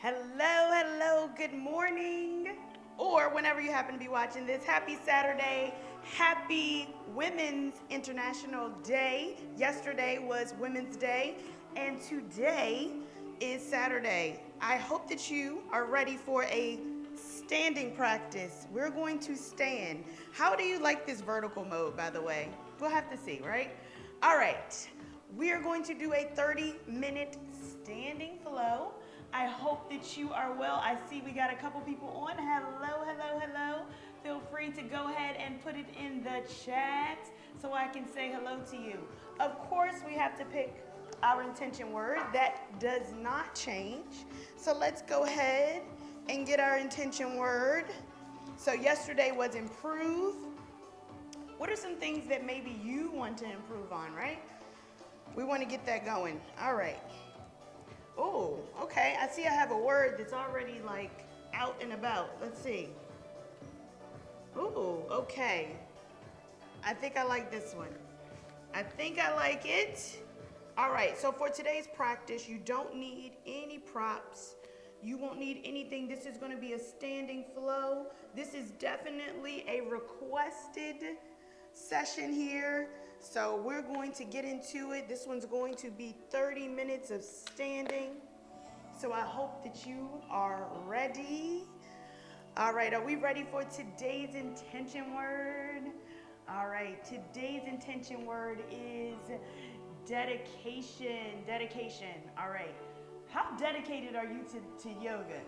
Hello, good morning. Or whenever you happen to be watching this, happy Saturday, happy Women's International Day. Yesterday was Women's Day, and today is Saturday. I hope that you are ready for a standing practice. We're going to stand. How do you like this vertical mode, by the way? We'll have to see, right? All right. We are going to do a 30-minute standing flow. I hope that you are well. I see we got a couple people on. Hello. Feel free to go ahead and put it in the chat so I can say hello to you. Of course, we have to pick our intention word. That does not change. So let's go ahead and get our intention word. So yesterday was improve. What are some things that maybe you want to improve on, right? We want to get that going. All right. Oh, okay. I see I have a word that's already like out and about. Let's see. Oh, okay. I think I like this one. I think I like it. All right. So for today's practice, you don't need any props. You won't need anything. This is going to be a standing flow. This is definitely a requested session here. So we're going to get into it. This one's going to be 30 minutes of standing. So I hope that you are ready. All right, are we ready for today's intention word? All right, today's intention word is dedication. Dedication. All right. How dedicated are you to yoga?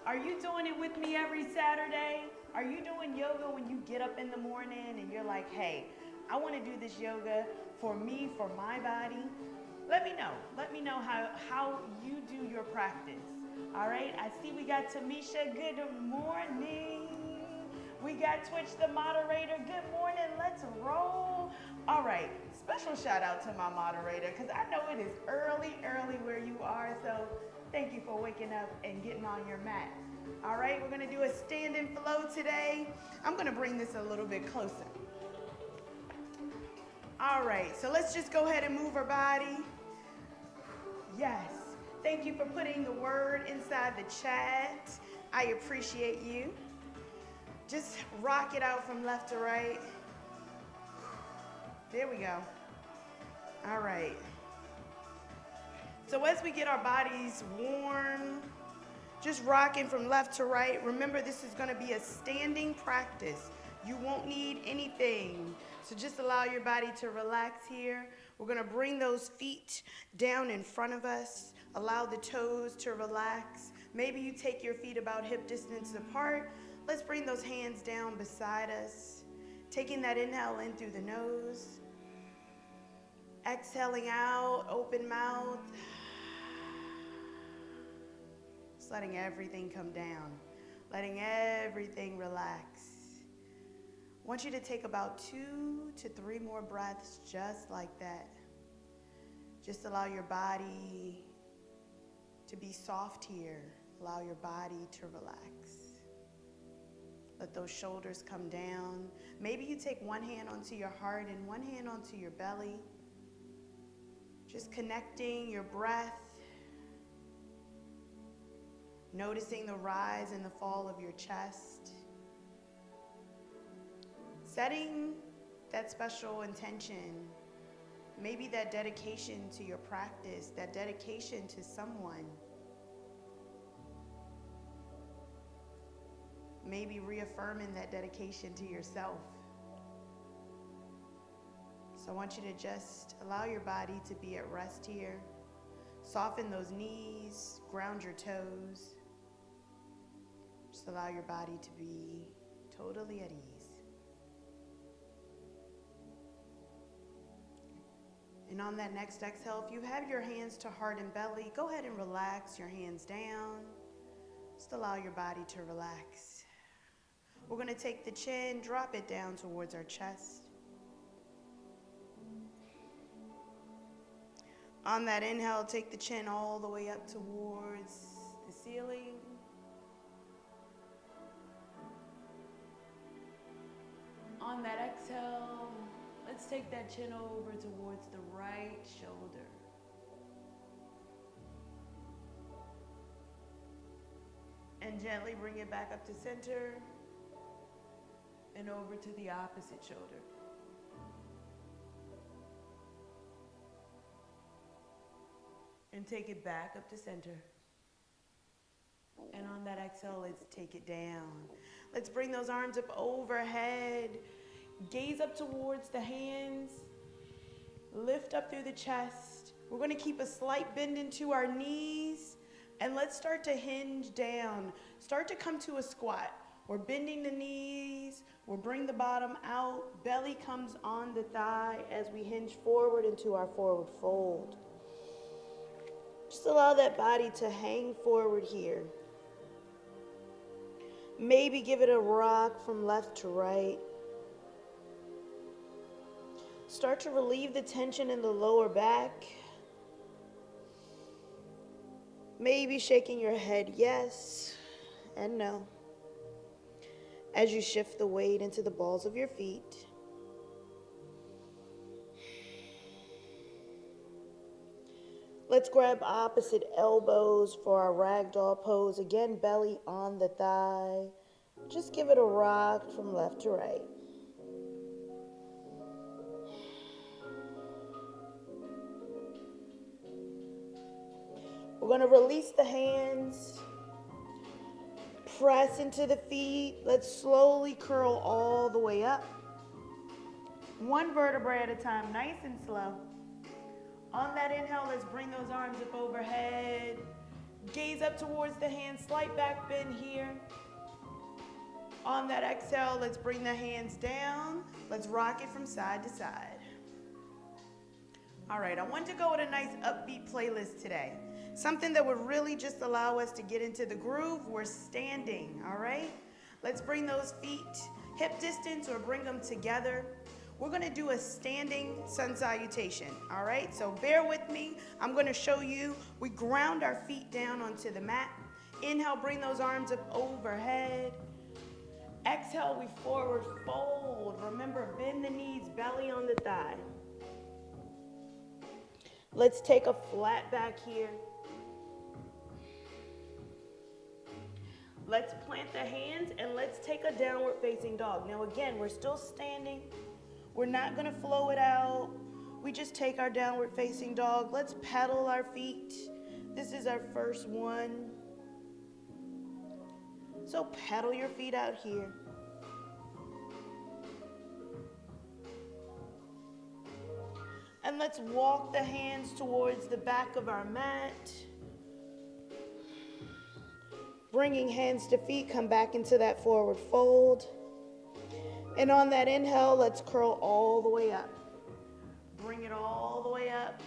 Are you doing it with me every Saturday? Are you doing yoga when you get up in the morning and you're like, hey, I want to do this yoga for me, for my body? Let me know. Let me know how you do your practice. All right. I see we got Tamisha. Good morning. We got Twitch, the moderator. Good morning. Let's roll. All right. Special shout out to my moderator because I know it is early where you are. So thank you for waking up and getting on your mat. All right. We're going to do a stand-in flow today. I'm going to bring this a little bit closer. All right, so let's just go ahead and move our body. Yes, thank you for putting the word inside the chat. I appreciate you. Just rock it out from left to right. There we go. All right. So as we get our bodies warm, just rocking from left to right. Remember, this is going to be a standing practice. You won't need anything. So just allow your body to relax here. We're going to bring those feet down in front of us. Allow the toes to relax. Maybe you take your feet about hip distance apart. Let's bring those hands down beside us. Taking that inhale in through the nose. Exhaling out, open mouth. Just letting everything come down. Letting everything relax. I want you to take about 2 to 3 more breaths just like that. Just allow your body to be soft here. Allow your body to relax. Let those shoulders come down. Maybe you take one hand onto your heart and one hand onto your belly. Just connecting your breath. Noticing the rise and the fall of your chest. Setting that special intention, maybe that dedication to your practice, that dedication to someone. Maybe reaffirming that dedication to yourself. So I want you to just allow your body to be at rest here. Soften those knees, ground your toes. Just allow your body to be totally at ease. And on that next exhale, if you have your hands to heart and belly, go ahead and relax your hands down. Just allow your body to relax. We're going to take the chin, drop it down towards our chest. On that inhale, take the chin all the way up towards the ceiling. On that exhale, let's take that chin over towards the right shoulder. And gently bring it back up to center and over to the opposite shoulder. And take it back up to center. And on that exhale, let's take it down. Let's bring those arms up overhead. Gaze up towards the hands. Lift up through the chest. We're going to keep a slight bend into our knees. And let's start to hinge down. Start to come to a squat. We're bending the knees. We'll bring the bottom out. Belly comes on the thigh as we hinge forward into our forward fold. Just allow that body to hang forward here. Maybe give it a rock from left to right. Start to relieve the tension in the lower back. Maybe shaking your head yes and no as you shift the weight into the balls of your feet. Let's grab opposite elbows for our ragdoll pose. Again, belly on the thigh. Just give it a rock from left to right. We're going to release the hands. Press into the feet. Let's slowly curl all the way up. One vertebrae at a time, nice and slow. On that inhale, let's bring those arms up overhead. Gaze up towards the hands, slight back bend here. On that exhale, let's bring the hands down. Let's rock it from side to side. All right, I want to go with a nice upbeat playlist today. Something that would really just allow us to get into the groove. We're standing, all right? Let's bring those feet hip distance or bring them together. We're going to do a standing sun salutation, all right? So bear with me. I'm going to show you. We ground our feet down onto the mat. Inhale, bring those arms up overhead. Exhale, we forward fold. Remember, bend the knees, belly on the thigh. Let's take a flat back here. Let's plant the hands and let's take a downward facing dog. Now again, we're still standing. We're not going to flow it out. We just take our downward facing dog. Let's pedal our feet. This is our first one. So pedal your feet out here. And let's walk the hands towards the back of our mat. Bringing hands to feet, come back into that forward fold. And on that inhale, let's curl all the way up. Bring it all the way up.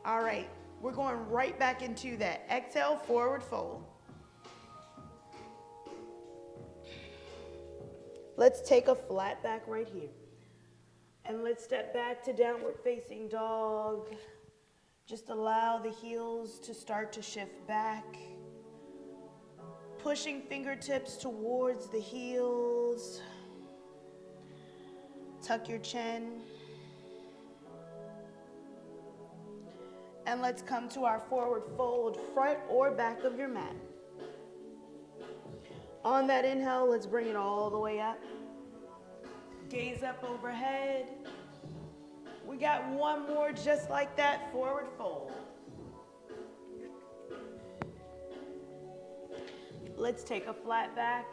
All right, we're going right back into that. Exhale, forward fold. Let's take a flat back right here. And let's step back to downward facing dog. Just allow the heels to start to shift back. Pushing fingertips towards the heels. Tuck your chin. And let's come to our forward fold, front or back of your mat. On that inhale, let's bring it all the way up. Gaze up overhead. We got one more just like that, forward fold. Let's take a flat back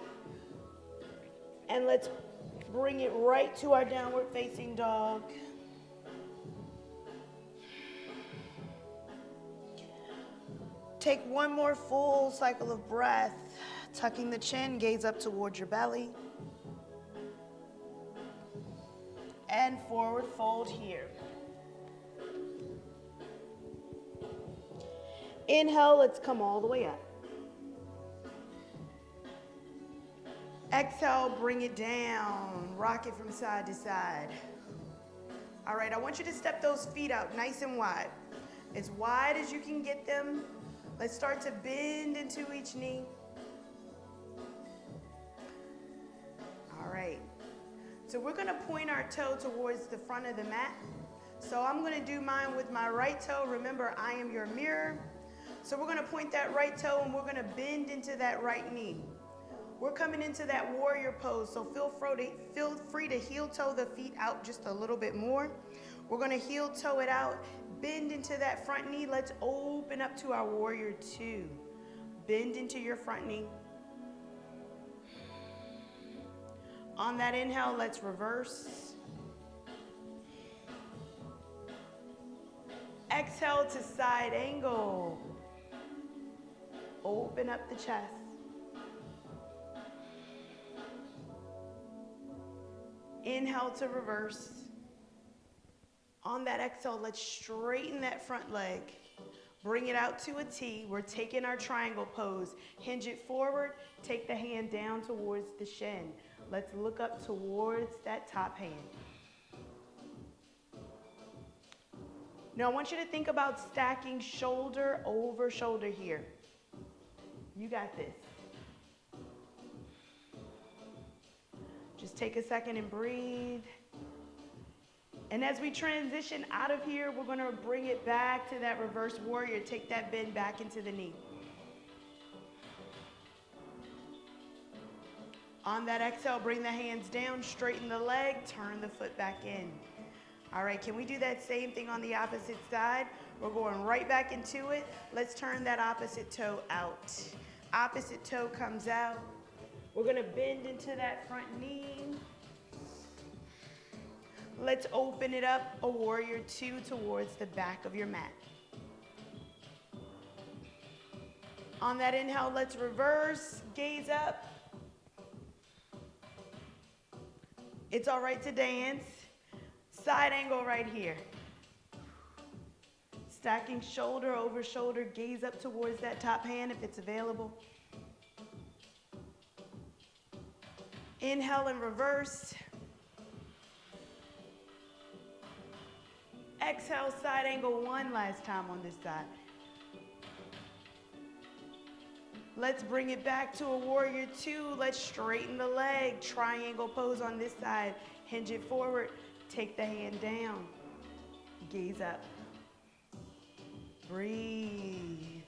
and let's bring it right to our downward facing dog. Take one more full cycle of breath, tucking the chin, gaze up towards your belly. And forward fold here. Inhale, let's come all the way up. Exhale, bring it down. Rock it from side to side. All right, I want you to step those feet out nice and wide. As wide as you can get them. Let's start to bend into each knee. All right. So we're going to point our toe towards the front of the mat. So I'm going to do mine with my right toe. Remember, I am your mirror. So we're gonna point that right toe and we're gonna bend into that right knee. We're coming into that warrior pose, so feel free to heel toe the feet out just a little bit more. We're gonna heel toe it out, bend into that front knee. Let's open up to our warrior two. Bend into your front knee. On that inhale, let's reverse. Exhale to side angle. Open up the chest. Inhale to reverse. On that exhale, let's straighten that front leg. Bring it out to a T. We're taking our triangle pose. Hinge it forward. Take the hand down towards the shin. Let's look up towards that top hand. Now I want you to think about stacking shoulder over shoulder here. You got this. Just take a second and breathe. And as we transition out of here, we're gonna bring it back to that reverse warrior. Take that bend back into the knee. On that exhale, bring the hands down, straighten the leg, turn the foot back in. All right, can we do that same thing on the opposite side? We're going right back into it. Let's turn that opposite toe out. Opposite toe comes out. We're gonna bend into that front knee. Let's open it up, a warrior two towards the back of your mat. On that inhale, let's reverse, gaze up. It's all right to dance. Side angle right here. Stacking shoulder over shoulder, gaze up towards that top hand if it's available. Inhale and reverse. Exhale, side angle one last time on this side. Let's bring it back to a warrior two. Let's straighten the leg. Triangle pose on this side. Hinge it forward. Take the hand down. Gaze up. Breathe.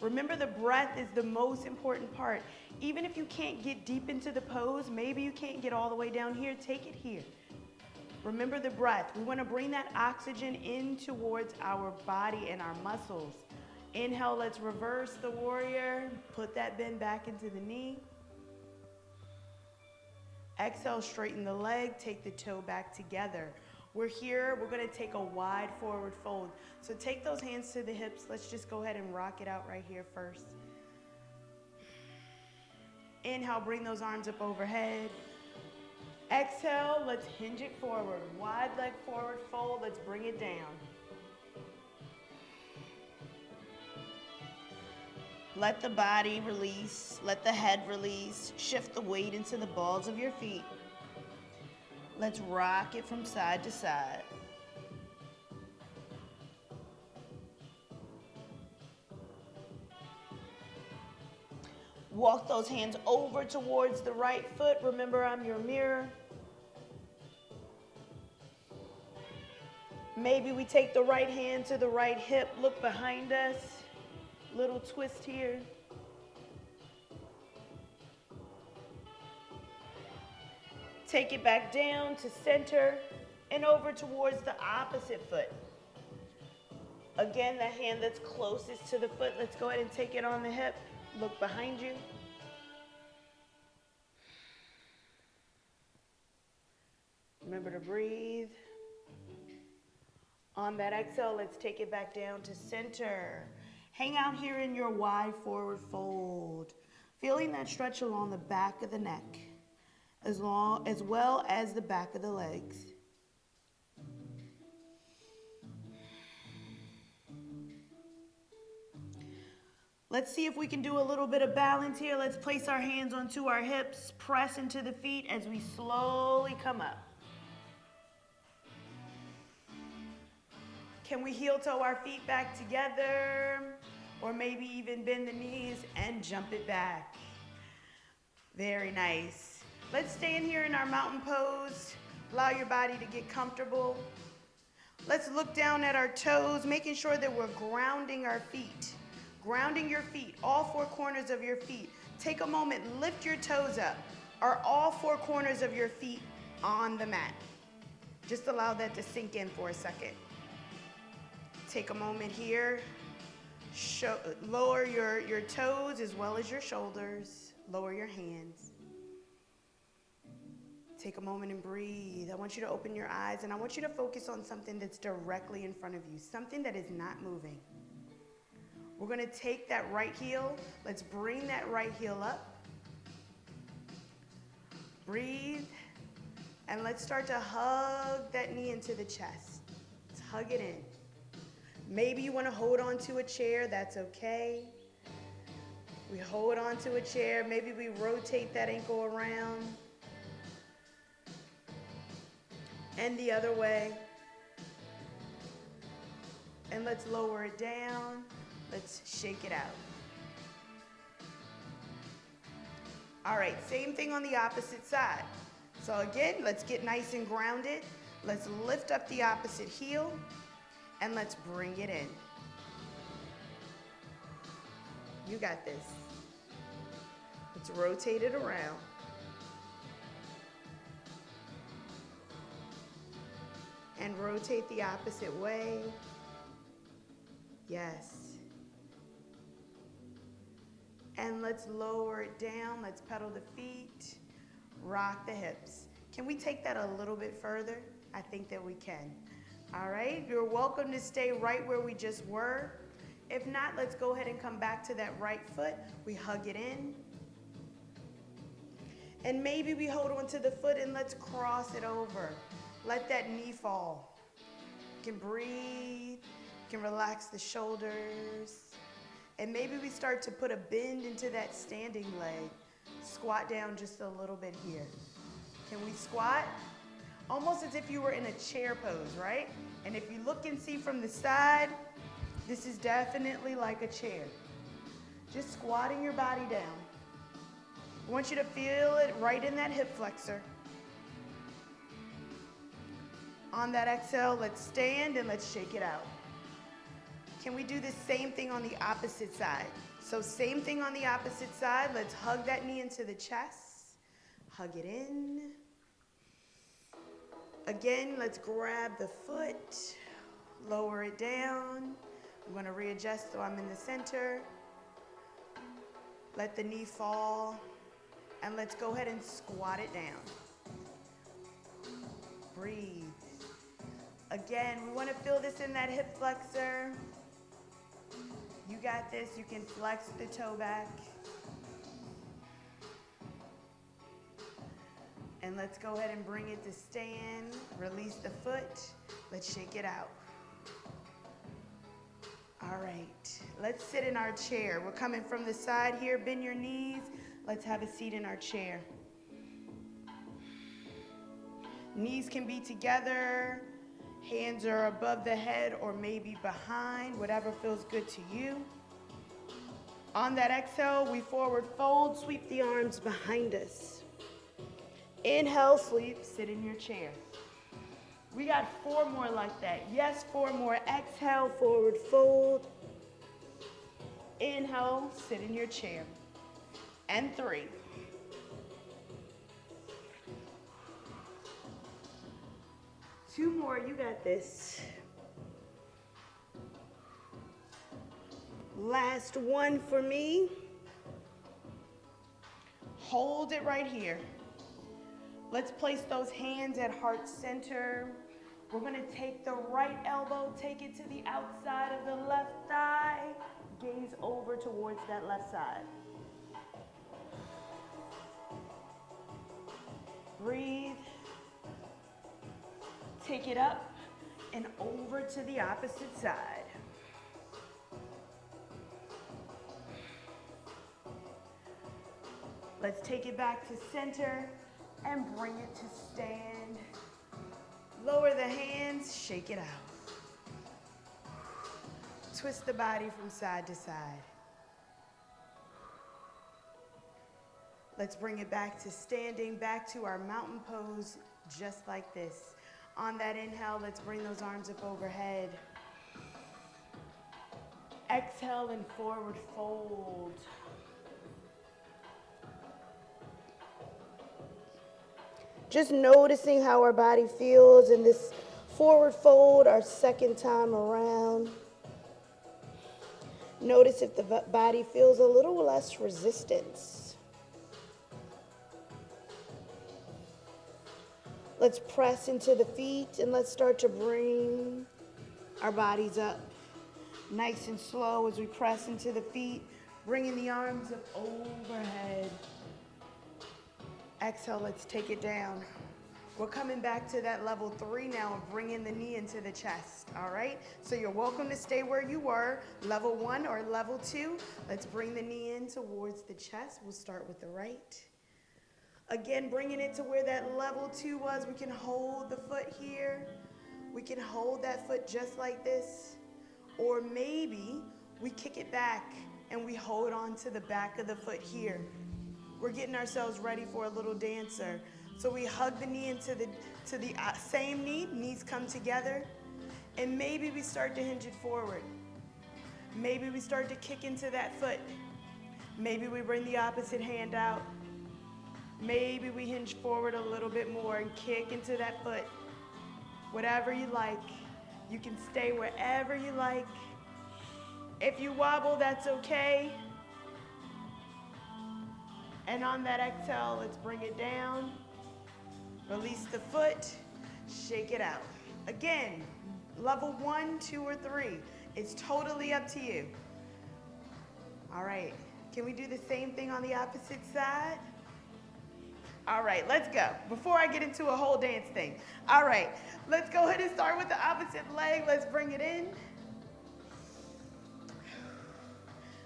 Remember, the breath is the most important part. Even if you can't get deep into the pose, maybe you can't get all the way down here, take it here. Remember the breath. We want to bring that oxygen in towards our body and our muscles. Inhale, let's reverse the warrior. Put that bend back into the knee. Exhale, straighten the leg, take the toe back together. We're here, we're gonna take a wide forward fold. So take those hands to the hips. Let's just go ahead and rock it out right here first. Inhale, bring those arms up overhead. Exhale, let's hinge it forward. Wide leg forward fold, let's bring it down. Let the body release, let the head release. Shift the weight into the balls of your feet. Let's rock it from side to side. Walk those hands over towards the right foot. Remember, I'm your mirror. Maybe we take the right hand to the right hip, look behind us. Little twist here. Take it back down to center and over towards the opposite foot. Again, the hand that's closest to the foot, let's go ahead and take it on the hip. Look behind you. Remember to breathe. On that exhale, let's take it back down to center. Hang out here in your wide forward fold, feeling that stretch along the back of the neck, as well as the back of the legs. Let's see if we can do a little bit of balance here. Let's place our hands onto our hips, press into the feet as we slowly come up. Can we heel toe our feet back together? Or maybe even bend the knees and jump it back. Very nice. Let's stand here in our mountain pose. Allow your body to get comfortable. Let's look down at our toes, making sure that we're grounding our feet. Grounding your feet, all four corners of your feet. Take a moment, lift your toes up. Are all four corners of your feet on the mat? Just allow that to sink in for a second. Take a moment here. Lower your toes as well as your shoulders. Lower your hands. Take a moment and breathe. I want you to open your eyes and I want you to focus on something that's directly in front of you, something that is not moving. We're going to take that right heel. Let's bring that right heel up. Breathe. And let's start to hug that knee into the chest. Let's hug it in. Maybe you want to hold on to a chair. That's okay. We hold on to a chair. Maybe we rotate that ankle around. And the other way. And let's lower it down. Let's shake it out. All right, same thing on the opposite side. So again, let's get nice and grounded. Let's lift up the opposite heel and let's bring it in. You got this. Let's rotate it around. And rotate the opposite way. Yes. And let's lower it down. Let's pedal the feet. Rock the hips. Can we take that a little bit further? I think that we can. All right, you're welcome to stay right where we just were. If not, let's go ahead and come back to that right foot. We hug it in. And maybe we hold on to the foot and let's cross it over. Let that knee fall. You can breathe. You can relax the shoulders. And maybe we start to put a bend into that standing leg. Squat down just a little bit here. Can we squat? Almost as if you were in a chair pose, right? And if you look and see from the side, this is definitely like a chair. Just squatting your body down. I want you to feel it right in that hip flexor. On that exhale, let's stand and let's shake it out. Can we do the same thing on the opposite side? So same thing on the opposite side. Let's hug that knee into the chest. Hug it in. Again, let's grab the foot. Lower it down. I'm going to readjust so I'm in the center. Let the knee fall. And let's go ahead and squat it down. Breathe. Again, we want to feel this in that hip flexor. You got this. You can flex the toe back. And let's go ahead and bring it to stand. Release the foot. Let's shake it out. All right. Let's sit in our chair. We're coming from the side here. Bend your knees. Let's have a seat in our chair. Knees can be together. Hands are above the head or maybe behind, whatever feels good to you. On that exhale, we forward fold, sweep the arms behind us. Inhale, sweep, sit in your chair. We got 4 more like that. Yes, 4 more. Exhale, forward fold. Inhale, sit in your chair. And 3. Two more, you got this. Last one for me. Hold it right here. Let's place those hands at heart center. We're gonna take the right elbow, take it to the outside of the left thigh. Gaze over towards that left side. Breathe. Take it up and over to the opposite side. Let's take it back to center and bring it to stand. Lower the hands, shake it out. Twist the body from side to side. Let's bring it back to standing, back to our mountain pose, just like this. On that inhale, let's bring those arms up overhead. Exhale and forward fold. Just noticing how our body feels in this forward fold, our second time around. Notice if the body feels a little less resistance. Let's press into the feet and let's start to bring our bodies up. Nice and slow as we press into the feet, bringing the arms up overhead. Exhale, let's take it down. We're coming back to that level 3 now of bringing the knee into the chest, all right? So you're welcome to stay where you were, level 1 or level 2. Let's bring the knee in towards the chest. We'll start with the right. Again, bringing it to where that level 2 was. We can hold the foot here. We can hold that foot just like this. Or maybe we kick it back and we hold on to the back of the foot here. We're getting ourselves ready for a little dancer. So we hug the knee into the same knee, knees come together, and maybe we start to hinge it forward. Maybe we start to kick into that foot. Maybe we bring the opposite hand out. Maybe we hinge forward a little bit more and kick into that foot. Whatever you like. You can stay wherever you like. If you wobble, that's okay. And on that exhale, let's bring it down. Release the foot, shake it out. Again, level 1, 2, or 3. It's totally up to you. All right, can we do the same thing on the opposite side? All right, let's go. Before I get into a whole dance thing. All right, let's go ahead and start with the opposite leg. Let's bring it in.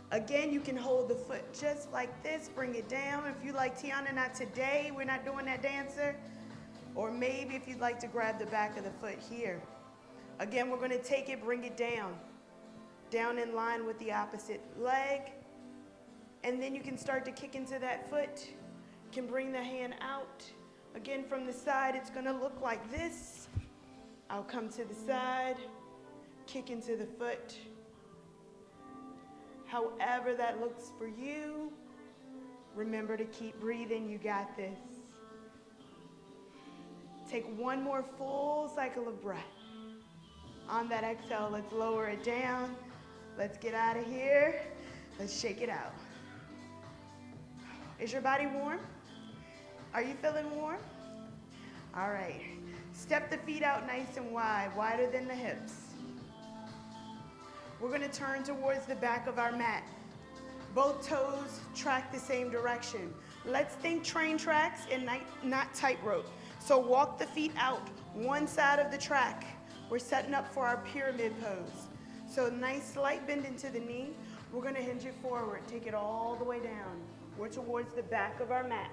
Again, you can hold the foot just like this. Bring it down. If you like, Tianna, not today. We're not doing that dancer. Or maybe if you'd like to grab the back of the foot here. Again, we're going to take it, bring it down. Down in line with the opposite leg. And then you can start to kick into that foot. You can bring the hand out. Again, from the side, it's going to look like this. I'll come to the side, kick into the foot. However that looks for you, remember to keep breathing. You got this. Take one more full cycle of breath. On that exhale, let's lower it down. Let's get out of here. Let's shake it out. Is your body warm? Are you feeling warm? All right. Step the feet out nice and wide, wider than the hips. We're going to turn towards the back of our mat. Both toes track the same direction. Let's think train tracks and not tightrope. So walk the feet out, one side of the track. We're setting up for our pyramid pose. So nice slight bend into the knee. We're going to hinge it forward. Take it all the way down. We're towards the back of our mat.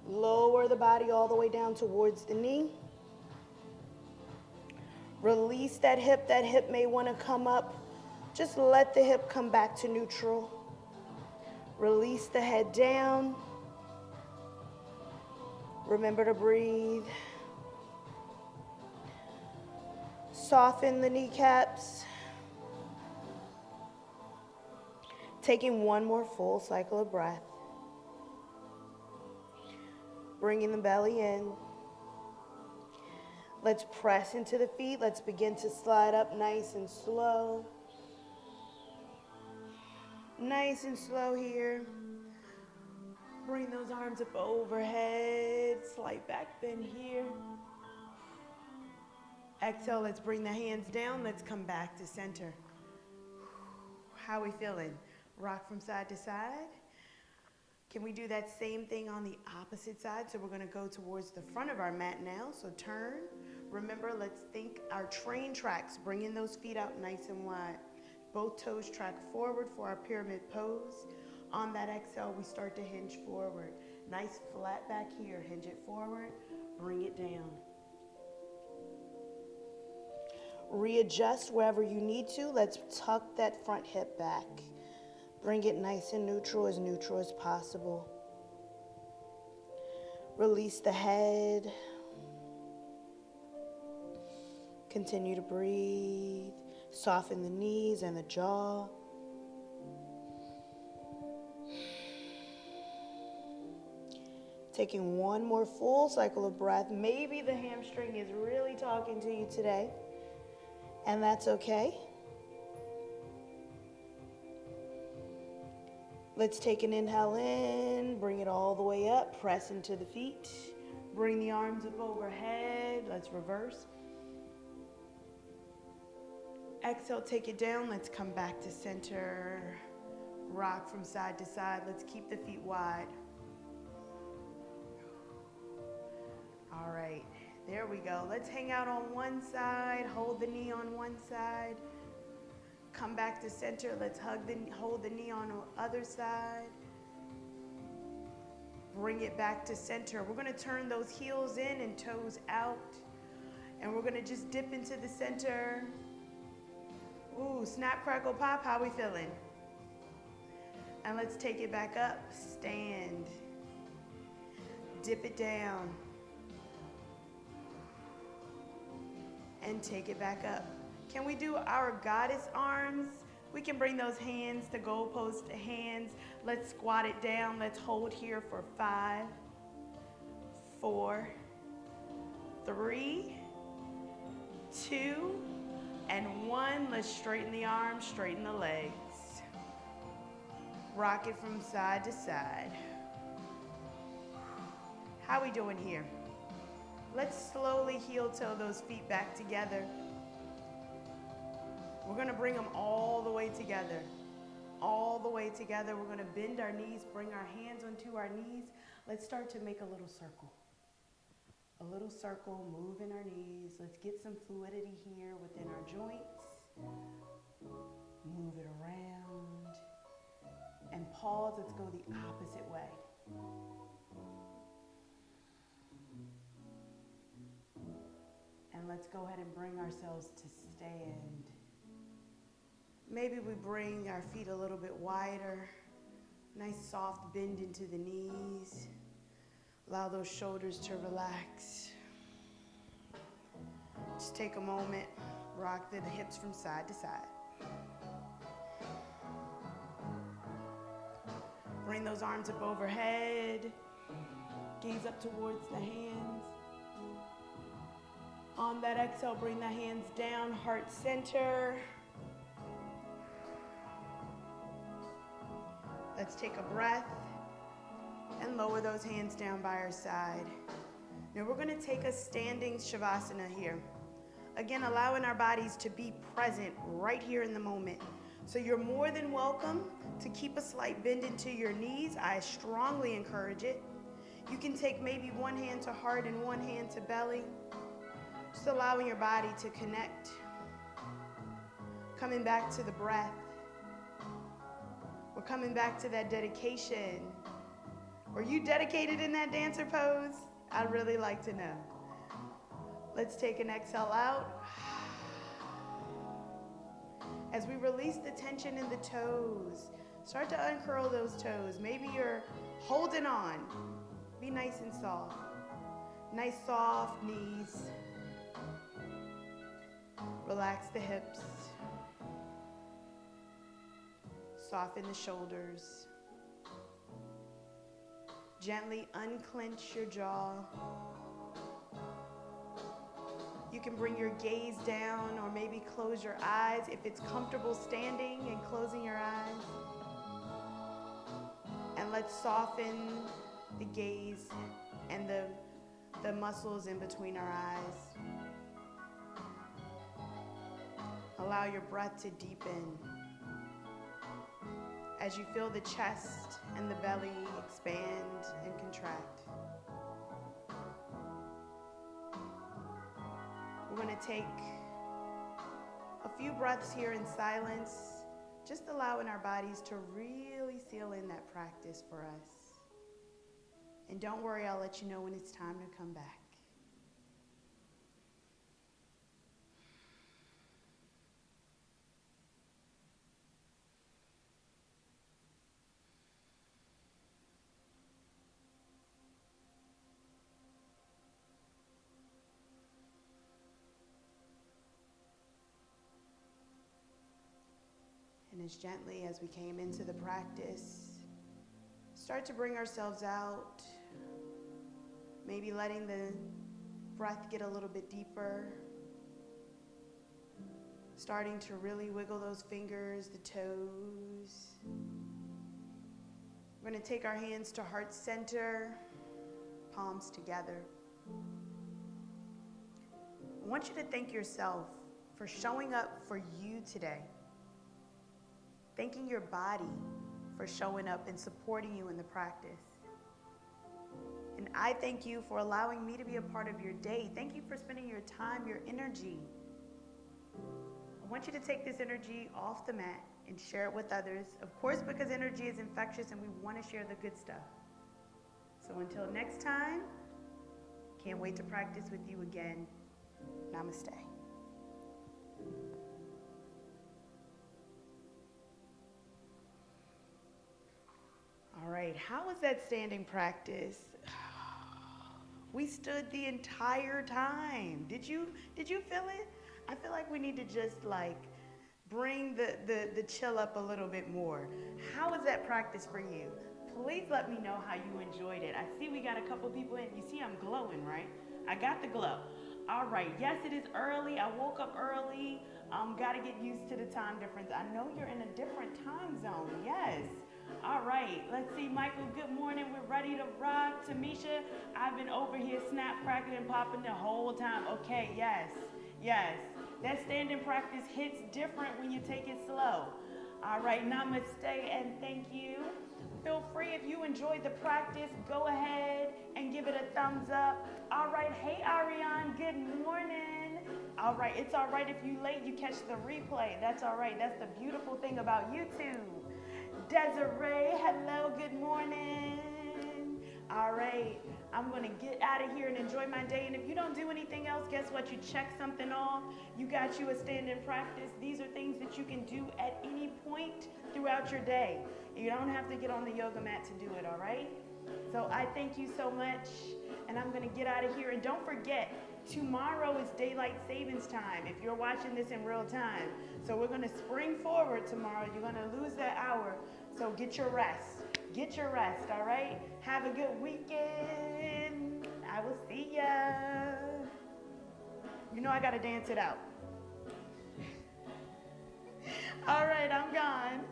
Lower the body all the way down towards the knee. Release that hip. That hip may want to come up. Just let the hip come back to neutral. Release the head down. Remember to breathe. Soften the kneecaps. Taking one more full cycle of breath. Bringing the belly in. Let's press into the feet. Let's begin to slide up nice and slow. Nice and slow here. Bring those arms up overhead. Slight back bend here. Exhale, let's bring the hands down. Let's come back to center. How are we feeling? Rock from side to side. Can we do that same thing on the opposite side? So we're going to go towards the front of our mat now. So turn. Remember, let's think our train tracks. Bringing those feet out nice and wide. Both toes track forward for our pyramid pose. On that exhale, we start to hinge forward. Nice flat back here. Hinge it forward. Bring it down. Readjust wherever you need to. Let's tuck that front hip back. Bring it nice and neutral as possible. Release the head. Continue to breathe. Soften the knees and the jaw. Taking one more full cycle of breath. Maybe the hamstring is really talking to you today, and that's okay. Let's take an inhale in, bring it all the way up, press into the feet, bring the arms up overhead. Let's reverse. Exhale, take it down. Let's come back to center. Rock from side to side. Let's keep the feet wide. All right, there we go. Let's hang out on one side, hold the knee on one side. Come back to center. Let's hold the knee on the other side. Bring it back to center. We're going to turn those heels in and toes out. And we're going to just dip into the center. Ooh, snap, crackle, pop. How we feeling? And let's take it back up. Stand. Dip it down. And take it back up. Can we do our goddess arms? We can bring those hands to goalpost hands. Let's squat it down. Let's hold here for 5, 4, 3, 2, and 1. Let's straighten the arms, straighten the legs. Rock it from side to side. How we doing here? Let's slowly heel toe those feet back together. We're going to bring them all the way together. All the way together. We're going to bend our knees, bring our hands onto our knees. Let's start to make a little circle. A little circle, moving our knees. Let's get some fluidity here within our joints. Move it around. And pause. Let's go the opposite way. And let's go ahead and bring ourselves to stand. Maybe we bring our feet a little bit wider. Nice soft bend into the knees. Allow those shoulders to relax. Just take a moment. Rock the hips from side to side. Bring those arms up overhead. Gaze up towards the hands. On that exhale, bring the hands down, heart center. Let's take a breath and lower those hands down by our side. Now we're going to take a standing Shavasana here. Again, allowing our bodies to be present right here in the moment. So you're more than welcome to keep a slight bend into your knees. I strongly encourage it. You can take maybe one hand to heart and one hand to belly. Just allowing your body to connect. Coming back to the breath. We're coming back to that dedication. Were you dedicated in that dancer pose? I'd really like to know. Let's take an exhale out. As we release the tension in the toes, start to uncurl those toes. Maybe you're holding on. Be nice and soft. Nice soft knees. Relax the hips. Soften the shoulders. Gently unclench your jaw. You can bring your gaze down or maybe close your eyes if it's comfortable standing and closing your eyes. And let's soften the gaze and the muscles in between our eyes. Allow your breath to deepen as you feel the chest and the belly expand and contract. We're going to take a few breaths here in silence, just allowing our bodies to really seal in that practice for us. And don't worry, I'll let you know when it's time to come back. as gently as we came into the practice, start to bring ourselves out, maybe letting the breath get a little bit deeper, starting to really wiggle those fingers, the toes. We're going to take our hands to heart center, palms together. I want you to thank yourself for showing up for you today. Thanking your body for showing up and supporting you in the practice. And I thank you for allowing me to be a part of your day. Thank you for spending your time, your energy. I want you to take this energy off the mat and share it with others. Of course, because energy is infectious and we want to share the good stuff. So until next time, can't wait to practice with you again. Namaste. All right, how was that standing practice? We stood the entire time. Did you feel it? I feel like we need to just bring the chill up a little bit more. How was that practice for you? Please let me know how you enjoyed it. I see we got a couple people in. You see I'm glowing, right? I got the glow. All right, yes, it is early. I woke up early. Got to get used to the time difference. I know you're in a different time zone, yes. All right, let's see, Michael, good morning. We're ready to rock. Tamisha, I've been over here snap, cracking, and popping the whole time. Okay, yes. That standing practice hits different when you take it slow. All right, namaste and thank you. Feel free, if you enjoyed the practice, go ahead and give it a thumbs up. All right, hey, Ariane, good morning. All right, it's all right if you're late, you catch the replay. That's all right. That's the beautiful thing about YouTube. Desiree, hello, good morning. All right, I'm going to get out of here and enjoy my day. And if you don't do anything else, guess what? You check something off. You got you a stand-in practice. These are things that you can do at any point throughout your day. You don't have to get on the yoga mat to do it, all right? So I thank you so much, and I'm going to get out of here. And don't forget, tomorrow is daylight savings time if you're watching this in real time. So we're going to spring forward tomorrow. You're going to lose that hour. So get your rest. Get your rest, all right? Have a good weekend. I will see ya. You know I got to dance it out. All right, I'm gone.